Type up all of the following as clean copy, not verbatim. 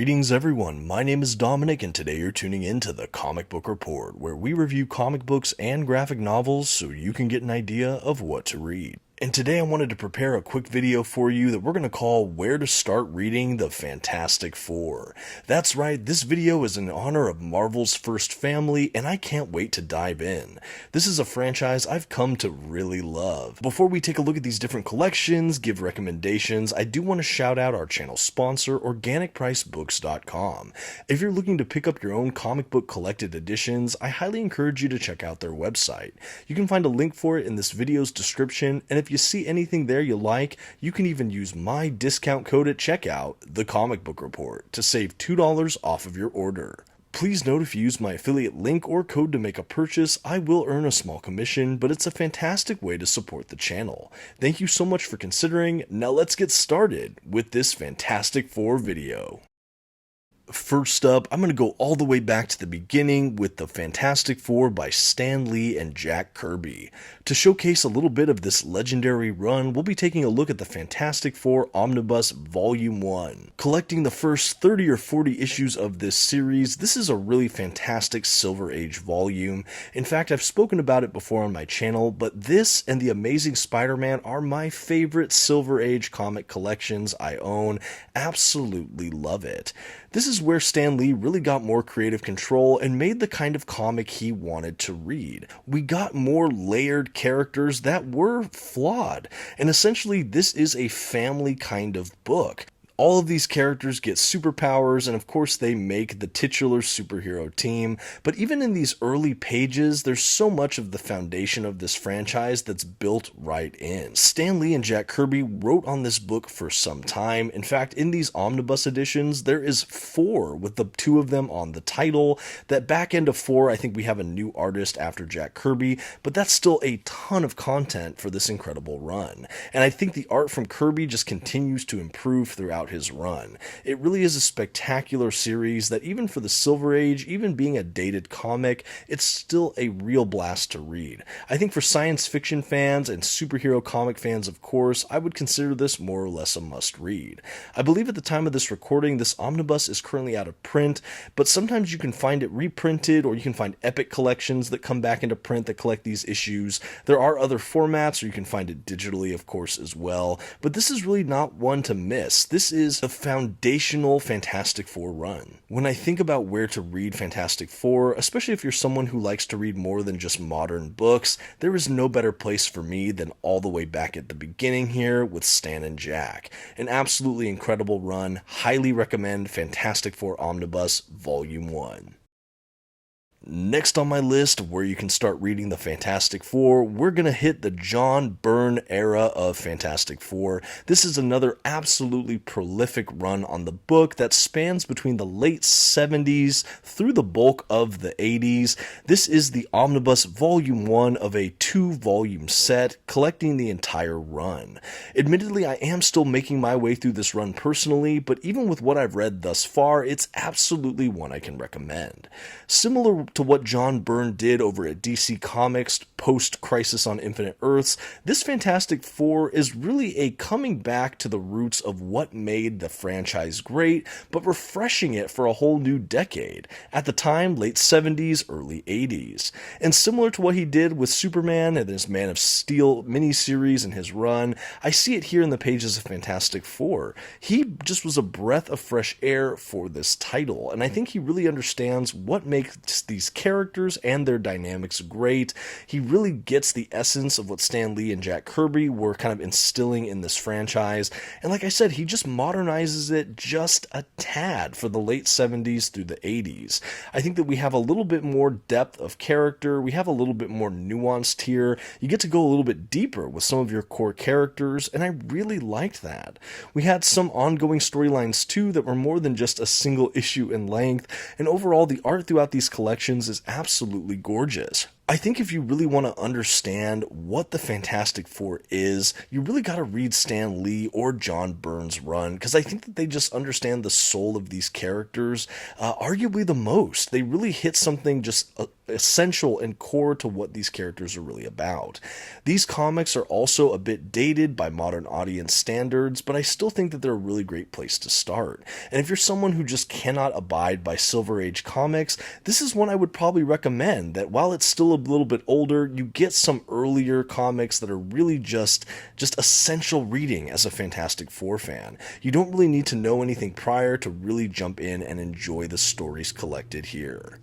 Greetings everyone, my name is Dominic and today you're tuning in to the Comic Book Report, where we review comic books and graphic novels so you can get an idea of what to read. And today I wanted to prepare a quick video for you that we're going to call Where to Start Reading the Fantastic Four. That's right, this video is in honor of Marvel's first family and I can't wait to dive in. This is a franchise I've come to really love. Before we take a look at these different collections, give recommendations, I do want to shout out our channel sponsor, OrganicPriceBooks.com. If you're looking to pick up your own comic book collected editions, I highly encourage you to check out their website. You can find a link for it in this video's description, and if you see anything there you like, you can even use my discount code at checkout, TheComicBookReport, to save $2 off of your order. Please note if you use my affiliate link or code to make a purchase, I will earn a small commission, but it's a fantastic way to support the channel. Thank you so much for considering. Now let's get started with this Fantastic Four video. First up, I'm going to go all the way back to the beginning with the Fantastic Four by Stan Lee and Jack Kirby. To showcase a little bit of this legendary run, we'll be taking a look at the Fantastic Four Omnibus Volume 1. Collecting the first 30 or 40 issues of this series, this is a really fantastic Silver Age volume. In fact, I've spoken about it before on my channel, but this and The Amazing Spider-Man are my favorite Silver Age comic collections I own. Absolutely love it. This is where Stan Lee really got more creative control and made the kind of comic he wanted to read. We got more layered characters that were flawed, and essentially this is a family kind of book. All of these characters get superpowers, and of course they make the titular superhero team, but even in these early pages, there's so much of the foundation of this franchise that's built right in. Stan Lee and Jack Kirby wrote on this book for some time. In fact, in these omnibus editions, there is 4 with the 2 of them on the title. That back end of 4, I think we have a new artist after Jack Kirby, but that's still a ton of content for this incredible run. And I think the art from Kirby just continues to improve throughout his run. It really is a spectacular series that even for the Silver Age, even being a dated comic, it's still a real blast to read. I think for science fiction fans and superhero comic fans, of course, I would consider this more or less a must read. I believe at the time of this recording, this omnibus is currently out of print, but sometimes you can find it reprinted, or you can find epic collections that come back into print that collect these issues. There are other formats, or you can find it digitally, of course, as well, but this is really not one to miss. This is a foundational Fantastic Four run. When I think about where to read Fantastic Four, especially if you're someone who likes to read more than just modern books, there is no better place for me than all the way back at the beginning here with Stan and Jack. An absolutely incredible run. Highly recommend Fantastic Four Omnibus Volume 1. Next on my list, where you can start reading the Fantastic Four, we're going to hit the John Byrne era of Fantastic Four. This is another absolutely prolific run on the book that spans between the late 70s through the bulk of the 80s. This is the Omnibus Volume 1 of a 2-volume set, collecting the entire run. Admittedly, I am still making my way through this run personally, but even with what I've read thus far, it's absolutely one I can recommend. Similar to what John Byrne did over at DC Comics post-Crisis on Infinite Earths, this Fantastic Four is really a coming back to the roots of what made the franchise great, but refreshing it for a whole new decade. At the time, late 70s, early 80s. And similar to what he did with Superman and his Man of Steel miniseries and his run, I see it here in the pages of Fantastic Four. He just was a breath of fresh air for this title, and I think he really understands what makes these characters and their dynamics great. He really gets the essence of what Stan Lee and Jack Kirby were kind of instilling in this franchise, and like I said, he just modernizes it just a tad for the late 70s through the 80s. I think that we have a little bit more depth of character, we have a little bit more nuanced here, you get to go a little bit deeper with some of your core characters, and I really liked that. We had some ongoing storylines too that were more than just a single issue in length, and overall the art throughout these collections is absolutely gorgeous. I think if you really want to understand what the Fantastic Four is, you really got to read Stan Lee or John Byrne's run, because I think that they just understand the soul of these characters, arguably the most. They really hit something just essential and core to what these characters are really about. These comics are also a bit dated by modern audience standards, but I still think that they're a really great place to start. And if you're someone who just cannot abide by Silver Age comics, this is one I would probably recommend, that while it's still a little bit older, you get some earlier comics that are really just essential reading as a Fantastic Four fan. You don't really need to know anything prior to really jump in and enjoy the stories collected here.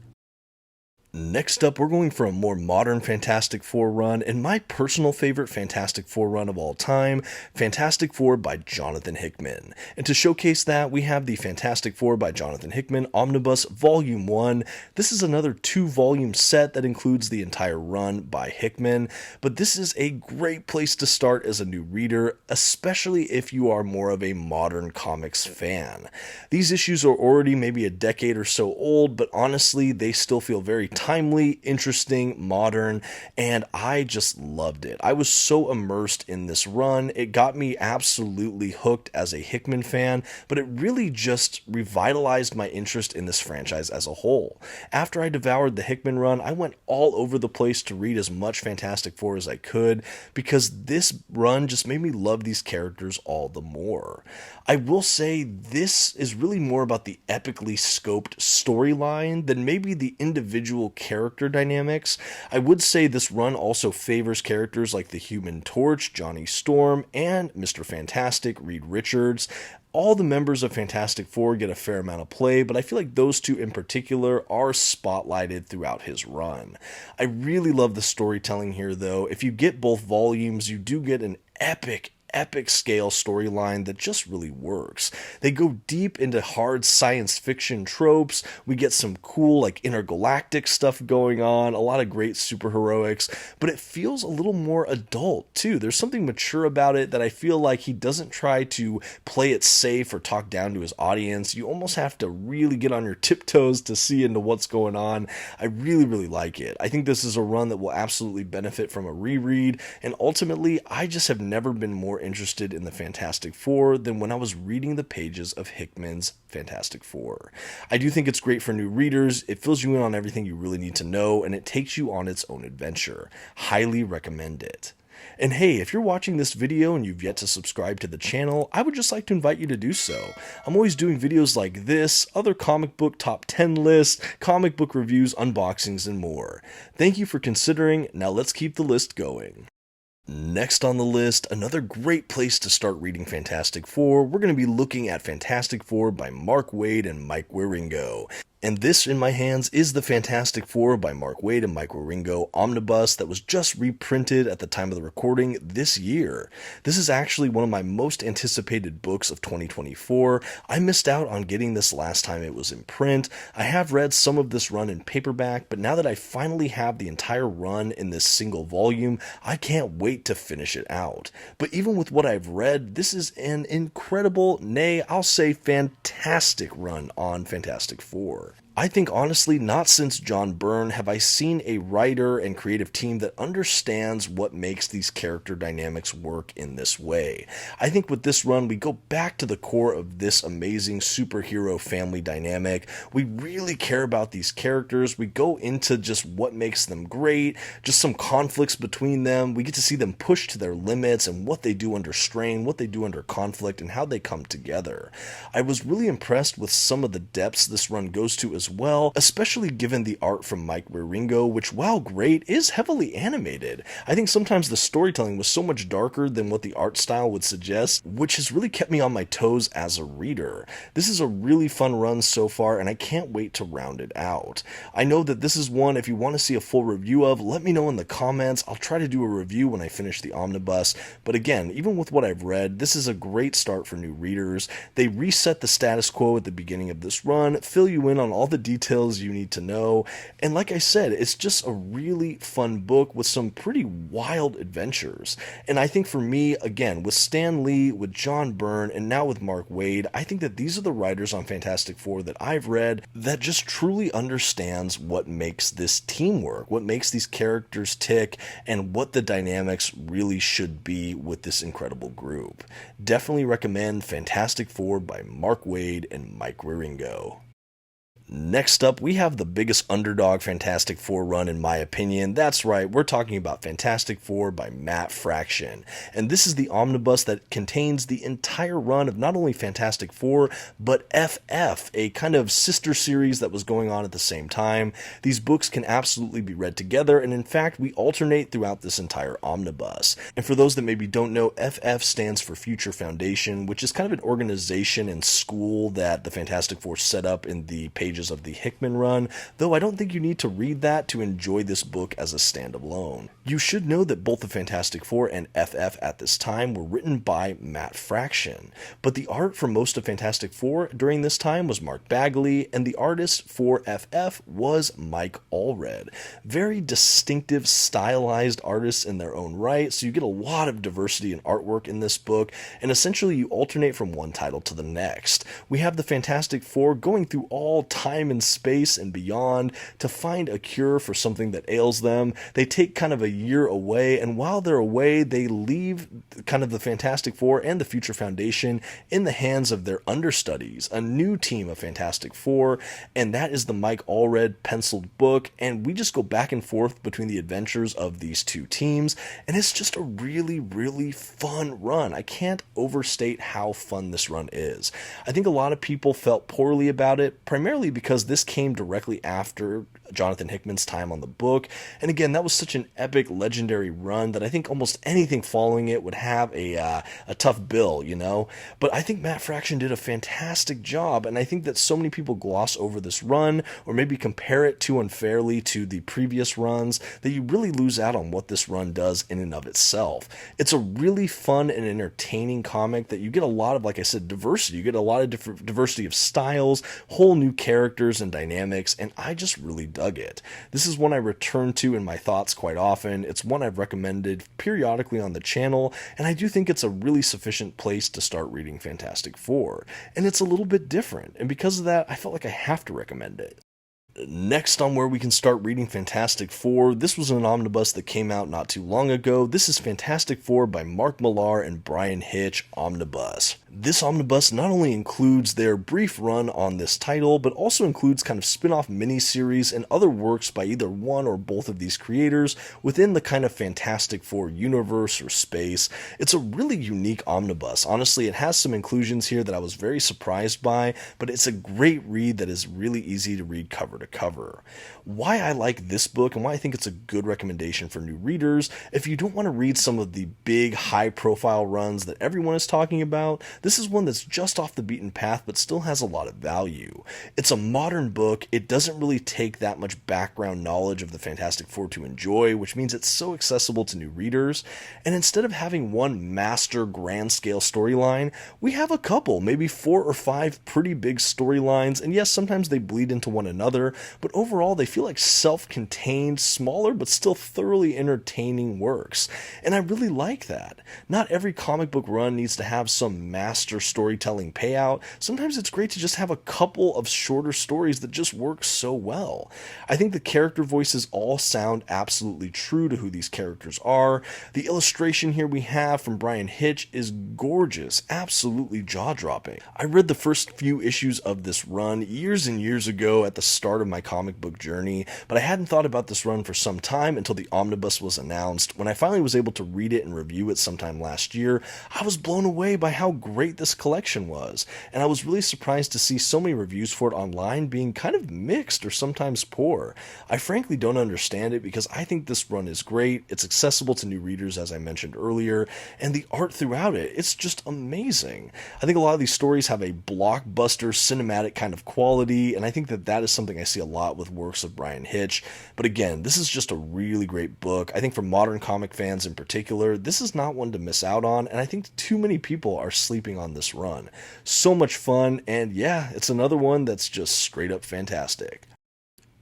Next up, we're going for a more modern Fantastic Four run, and my personal favorite Fantastic Four run of all time, Fantastic Four by Jonathan Hickman. And to showcase that, we have the Fantastic Four by Jonathan Hickman Omnibus Volume 1. This is another 2-volume set that includes the entire run by Hickman, but this is a great place to start as a new reader, especially if you are more of a modern comics fan. These issues are already maybe a decade or so old, but honestly, they still feel very timely, interesting, modern, and I just loved it. I was so immersed in this run. It got me absolutely hooked as a Hickman fan, but it really just revitalized my interest in this franchise as a whole. After I devoured the Hickman run, I went all over the place to read as much Fantastic Four as I could, because this run just made me love these characters all the more. I will say this is really more about the epically scoped storyline than maybe the individual character dynamics. I would say this run also favors characters like the Human Torch, Johnny Storm, and Mr. Fantastic, Reed Richards. All the members of Fantastic Four get a fair amount of play, but I feel like those two in particular are spotlighted throughout his run. I really love the storytelling here, though. If you get both volumes, you do get an epic scale storyline that just really works. They go deep into hard science fiction tropes. We get some cool intergalactic stuff going on, a lot of great superheroics, but it feels a little more adult too. There's something mature about it that I feel like he doesn't try to play it safe or talk down to his audience. You almost have to really get on your tiptoes to see into what's going on. I really like it. I think this is a run that will absolutely benefit from a reread, and ultimately I just have never been more interested in the Fantastic Four than when I was reading the pages of Hickman's Fantastic Four. I do think it's great for new readers. It fills you in on everything you really need to know, and it takes you on its own adventure. Highly recommend it. And hey, if you're watching this video and you've yet to subscribe to the channel, I would just like to invite you to do so. I'm always doing videos like this, other comic book top 10 lists, comic book reviews, unboxings, and more. Thank you for considering. Now let's keep the list going. Next on the list, another great place to start reading Fantastic Four, we're going to be looking at Fantastic Four by Mark Waid and Mike Wieringo. And this in my hands is the Fantastic Four by Mark Waid and Mike Wieringo Omnibus that was just reprinted at the time of the recording this year. This is actually one of my most anticipated books of 2024. I missed out on getting this last time it was in print. I have read some of this run in paperback, but now that I finally have the entire run in this single volume, I can't wait to finish it out. But even with what I've read, this is an incredible, nay, I'll say fantastic run on Fantastic Four. I think honestly, not since John Byrne have I seen a writer and creative team that understands what makes these character dynamics work in this way. I think with this run, we go back to the core of this amazing superhero family dynamic. We really care about these characters. We go into just what makes them great, just some conflicts between them. We get to see them push to their limits and what they do under strain, what they do under conflict, and how they come together. I was really impressed with some of the depths this run goes to as well, especially given the art from Mike Wieringo, which, while great, is heavily animated. I think sometimes the storytelling was so much darker than what the art style would suggest, which has really kept me on my toes as a reader. This is a really fun run so far, and I can't wait to round it out. I know that this is one, if you want to see a full review of, let me know in the comments. I'll try to do a review when I finish the omnibus, but again, even with what I've read, this is a great start for new readers. They reset the status quo at the beginning of this run, fill you in on all the details you need to know, and like I said, it's just a really fun book with some pretty wild adventures. And I think for me, again, with Stan Lee, with John Byrne, and now with Mark Waid, I think that these are the writers on Fantastic Four that I've read that just truly understands what makes this team work, what makes these characters tick, and what the dynamics really should be with this incredible group. Definitely recommend Fantastic Four by Mark Waid and Mike Wieringo. Next up, we have the biggest underdog Fantastic Four run in my opinion. That's right, we're talking about Fantastic Four by Matt Fraction. And this is the omnibus that contains the entire run of not only Fantastic Four, but FF, a kind of sister series that was going on at the same time. These books can absolutely be read together, and in fact, we alternate throughout this entire omnibus. And for those that maybe don't know, FF stands for Future Foundation, which is kind of an organization and school that the Fantastic Four set up in the pages of the Hickman run, though I don't think you need to read that to enjoy this book as a standalone. You should know that both the Fantastic Four and FF at this time were written by Matt Fraction, but the art for most of Fantastic Four during this time was Mark Bagley, and the artist for FF was Mike Allred. Very distinctive, stylized artists in their own right, so you get a lot of diversity in artwork in this book, and essentially you alternate from one title to the next. We have the Fantastic Four going through all time and space and beyond to find a cure for something that ails them. They take kind of a year away, and while they're away, they leave kind of the Fantastic Four and the Future Foundation in the hands of their understudies, a new team of Fantastic Four, and that is the Mike Allred penciled book, and we just go back and forth between the adventures of these two teams, and it's just a really, really fun run. I can't overstate how fun this run is. I think a lot of people felt poorly about it, primarily because this came directly after Jonathan Hickman's time on the book, and again, that was such an epic, legendary run that I think almost anything following it would have a tough bill, you know? But I think Matt Fraction did a fantastic job, and I think that so many people gloss over this run, or maybe compare it too unfairly to the previous runs, that you really lose out on what this run does in and of itself. It's a really fun and entertaining comic that you get a lot of, like I said, diversity. You get a lot of different diversity of styles, whole new characters and dynamics, and I just really dug it. This is one I return to in my thoughts quite often. It's one I've recommended periodically on the channel, and I do think it's a really sufficient place to start reading Fantastic Four. And it's a little bit different, and because of that, I felt like I have to recommend it. Next on where we can start reading Fantastic Four, this was an omnibus that came out not too long ago. This is Fantastic Four by Mark Millar and Bryan Hitch Omnibus. This omnibus not only includes their brief run on this title, but also includes kind of spin-off miniseries and other works by either one or both of these creators within the kind of Fantastic Four universe or space. It's a really unique omnibus. Honestly, it has some inclusions here that I was very surprised by, but it's a great read that is really easy to read cover to cover. Why I like this book and why I think it's a good recommendation for new readers, if you don't want to read some of the big high-profile runs that everyone is talking about, this is one that's just off the beaten path but still has a lot of value. It's a modern book. It doesn't really take that much background knowledge of the Fantastic Four to enjoy, which means it's so accessible to new readers. And instead of having one master grand scale storyline, we have a couple, maybe 4 or 5 pretty big storylines, and yes, sometimes they bleed into one another, but overall they feel like self-contained, smaller but still thoroughly entertaining works. And I really like that. Not every comic book run needs to have some master storytelling payout. Sometimes it's great to just have a couple of shorter stories that just work so well. I think the character voices all sound absolutely true to who these characters are. The illustration here we have from Bryan Hitch is gorgeous, absolutely jaw-dropping. I read the first few issues of this run years and years ago at the start of my comic book journey, but I hadn't thought about this run for some time until the omnibus was announced. When I finally was able to read it and review it sometime last year, I was blown away by how great this collection was, and I was really surprised to see so many reviews for it online being kind of mixed or sometimes poor. I frankly don't understand it because I think this run is great, it's accessible to new readers as I mentioned earlier, and the art throughout it, it's just amazing. I think a lot of these stories have a blockbuster cinematic kind of quality, and I think that that is something I see a lot with works of Bryan Hitch. But again, this is just a really great book. I think for modern comic fans in particular, this is not one to miss out on, and I think too many people are sleeping on this run. So much fun, and yeah, it's another one that's just straight up fantastic.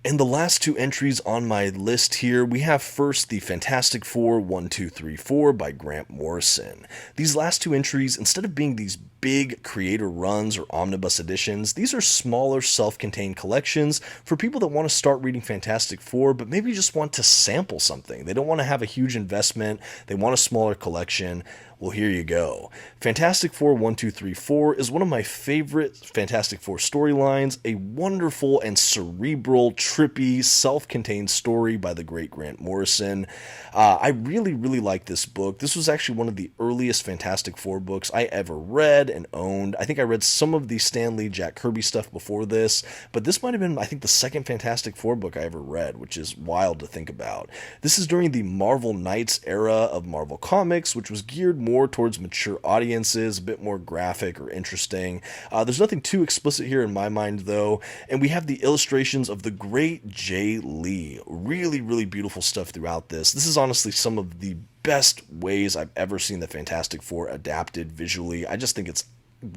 And the last 2 entries on my list here, we have first the Fantastic Four 1, 2, 3, 4 by Grant Morrison. These last 2 entries, instead of being these big creator runs or omnibus editions. These are smaller self-contained collections for people that want to start reading Fantastic Four, but maybe just want to sample something. They don't want to have a huge investment. They want a smaller collection. Well, here you go. Fantastic Four 1, 2, 3, 4 is one of my favorite Fantastic Four storylines, a wonderful and cerebral, trippy, self-contained story by the great Grant Morrison. I really, really like this book. This was actually one of the earliest Fantastic Four books I ever read and owned. I think I read some of the Stan Lee, Jack Kirby stuff before this, but this might have been, I think, the second Fantastic Four book I ever read, which is wild to think about. This is during the Marvel Knights era of Marvel Comics, which was geared more towards mature audiences, a bit more graphic or interesting. There's nothing too explicit here in my mind, though, and we have the illustrations of the great Jay Lee. Really, really beautiful stuff throughout this. This is honestly some of the best ways I've ever seen the Fantastic Four adapted visually. I just think it's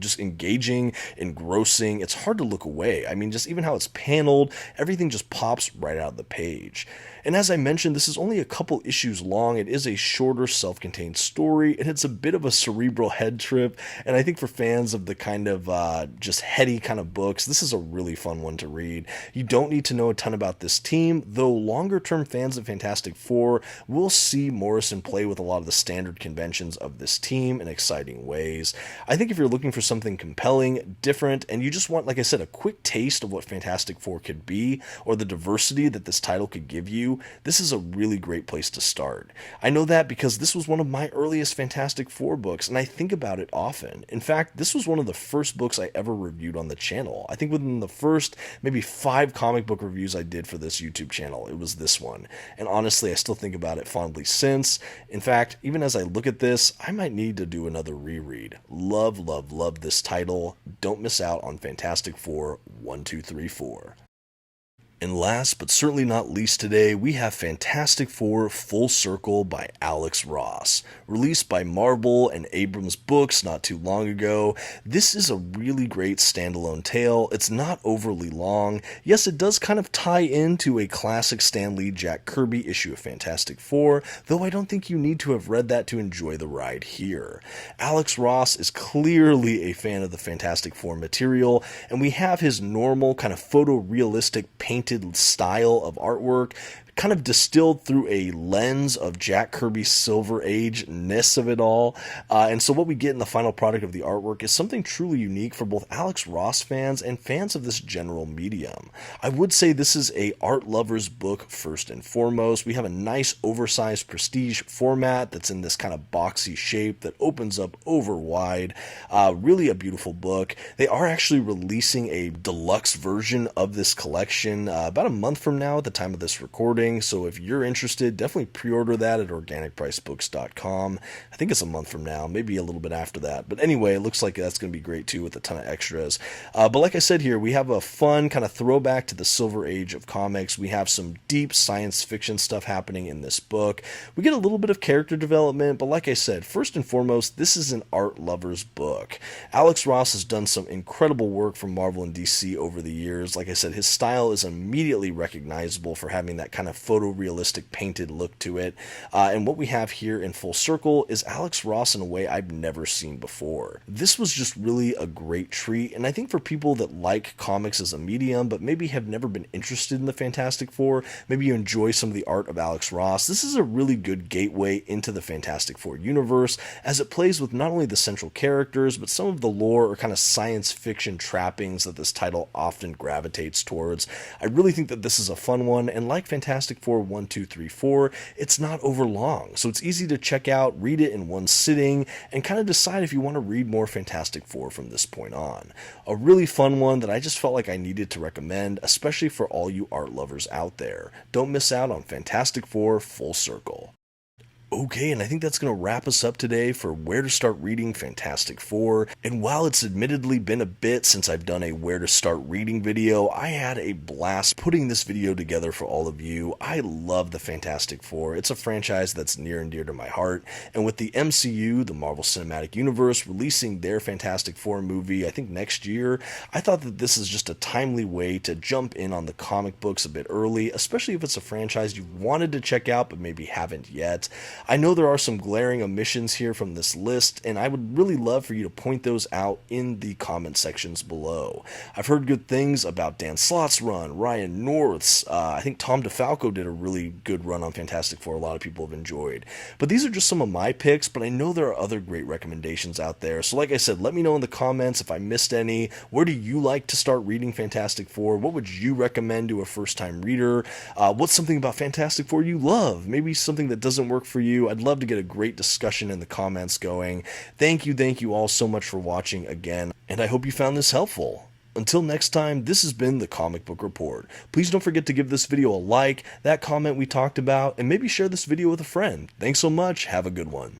just engaging, engrossing. It's hard to look away. I mean, just even how it's paneled, everything just pops right out of the page. And as I mentioned, this is only a couple issues long. It is a shorter, self-contained story, and it's a bit of a cerebral head trip. And I think for fans of the kind of just heady kind of books, this is a really fun one to read. You don't need to know a ton about this team, though longer-term fans of Fantastic Four will see Morrison play with a lot of the standard conventions of this team in exciting ways. I think if you're looking for something compelling, different, and you just want, like I said, a quick taste of what Fantastic Four could be, or the diversity that this title could give you, this is a really great place to start. I know that because this was one of my earliest Fantastic Four books, and I think about it often. In fact, this was one of the first books I ever reviewed on the channel. I think within the first maybe 5 comic book reviews I did for this YouTube channel, it was this one. And honestly, I still think about it fondly since. In fact, even as I look at this, I might need to do another reread. Love, love, love this title. Don't miss out on Fantastic Four 1, 2, 3, 4. And last but certainly not least today, we have Fantastic Four Full Circle by Alex Ross. Released by Marvel and Abrams Books not too long ago, this is a really great standalone tale. It's not overly long. Yes, it does kind of tie into a classic Stan Lee Jack Kirby issue of Fantastic Four, though I don't think you need to have read that to enjoy the ride here. Alex Ross is clearly a fan of the Fantastic Four material, and we have his normal kind of photorealistic painted style of artwork kind of distilled through a lens of Jack Kirby's Silver Age-ness of it all. And so what we get in the final product of the artwork is something truly unique for both Alex Ross fans and fans of this general medium. I would say this is a art lover's book first and foremost. We have a nice oversized prestige format that's in this kind of boxy shape that opens up over wide. Really a beautiful book. They are actually releasing a deluxe version of this collection about a month from now at the time of this recording. So if you're interested, definitely pre-order that at organicpricebooks.com. I think it's a month from now, maybe a little bit after that. But anyway, it looks like that's going to be great too with a ton of extras. But like I said here, we have a fun kind of throwback to the Silver Age of comics. We have some deep science fiction stuff happening in this book. We get a little bit of character development, but like I said, first and foremost, this is an art lover's book. Alex Ross has done some incredible work for Marvel and DC over the years. Like I said, his style is immediately recognizable for having that kind of photorealistic painted look to it. And what we have here in Full Circle is Alex Ross in a way I've never seen before. This was just really a great treat, and I think for people that like comics as a medium, but maybe have never been interested in the Fantastic Four, maybe you enjoy some of the art of Alex Ross, this is a really good gateway into the Fantastic Four universe, as it plays with not only the central characters, but some of the lore or kind of science fiction trappings that this title often gravitates towards. I really think that this is a fun one, and like Fantastic Four 1, 2, 3, 4, it's not over long, so it's easy to check out, read it in one sitting, and kind of decide if you want to read more Fantastic Four from this point on. A really fun one that I just felt like I needed to recommend, especially for all you art lovers out there. Don't miss out on Fantastic Four Full Circle. Okay, and I think that's going to wrap us up today for where to start reading Fantastic Four. And while it's admittedly been a bit since I've done a where to start reading video, I had a blast putting this video together for all of you. I love the Fantastic Four. It's a franchise that's near and dear to my heart. And with the MCU, the Marvel Cinematic Universe, releasing their Fantastic Four movie, I think next year, I thought that this is just a timely way to jump in on the comic books a bit early, especially if it's a franchise you've wanted to check out but maybe haven't yet. I know there are some glaring omissions here from this list, and I would really love for you to point those out in the comment sections below. I've heard good things about Dan Slott's run, Ryan North's, I think Tom DeFalco did a really good run on Fantastic Four a lot of people have enjoyed. But these are just some of my picks, but I know there are other great recommendations out there. So like I said, let me know in the comments if I missed any. Where do you like to start reading Fantastic Four? What would you recommend to a first-time reader? What's something about Fantastic Four you love? Maybe something that doesn't work for you. I'd love to get a great discussion in the comments going. Thank you all so much for watching again, and I hope you found this helpful. Until next time, this has been the Comic Book Report. Please don't forget to give this video a like, that comment we talked about, and maybe share this video with a friend. Thanks so much. Have a good one.